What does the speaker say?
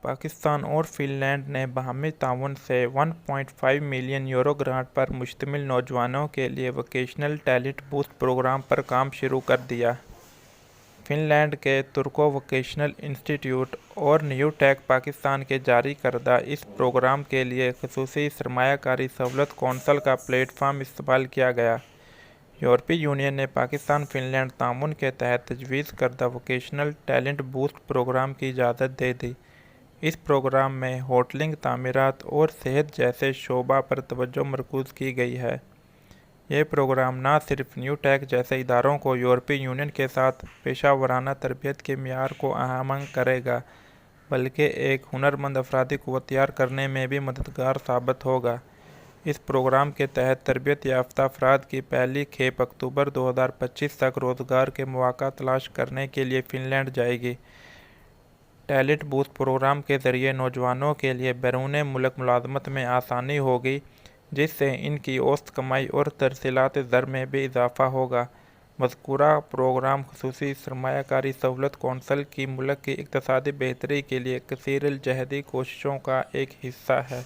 پاکستان اور fun land نے باہمی تعاون سے 1.5 ملین یورو گرانٹ پر مشتمل نوجوانوں کے لیے ووکیشنل ٹیلنٹ بوسٹ پروگرام پر کام شروع کر دیا۔ فن لینڈ کے ترکو ووکیشنل انسٹی ٹیوٹ اور نیو ٹیک پاکستان کے جاری کردہ اس پروگرام کے لیے خصوصی سرمایہ کاری سہولت کونسل کا پلیٹ فارم استعمال کیا گیا۔ یورپی یونین نے پاکستان فن لینڈ تعاون کے تحت تجویز کردہ ووکیشنل ٹیلنٹ بوسٹ پروگرام کی اجازت دے دی۔ اس پروگرام میں ہوٹلنگ، تعمیرات اور صحت جیسے شعبہ پر توجہ مرکوز کی گئی ہے۔ یہ پروگرام نہ صرف نیو ٹیک جیسے اداروں کو یورپی یونین کے ساتھ پیشہ ورانہ تربیت کے معیار کو ہم کرے گا، بلکہ ایک ہنرمند افرادی قوت تیار کرنے میں بھی مددگار ثابت ہوگا۔ اس پروگرام کے تحت تربیت یافتہ افراد کی پہلی کھیپ اکتوبر 2025 تک روزگار کے مواقع تلاش کرنے کے لیے فن لینڈ جائے گی۔ ٹیلنٹ بوسٹ پروگرام کے ذریعے نوجوانوں کے لیے بیرون ملک ملازمت میں آسانی ہوگی، جس سے ان کی اوسط کمائی اور ترسیلات زر میں بھی اضافہ ہوگا۔ مذکورہ پروگرام خصوصی سرمایہ کاری سہولت کونسل کی ملک کی اقتصادی بہتری کے لیے کثیر الجہتی کوششوں کا ایک حصہ ہے۔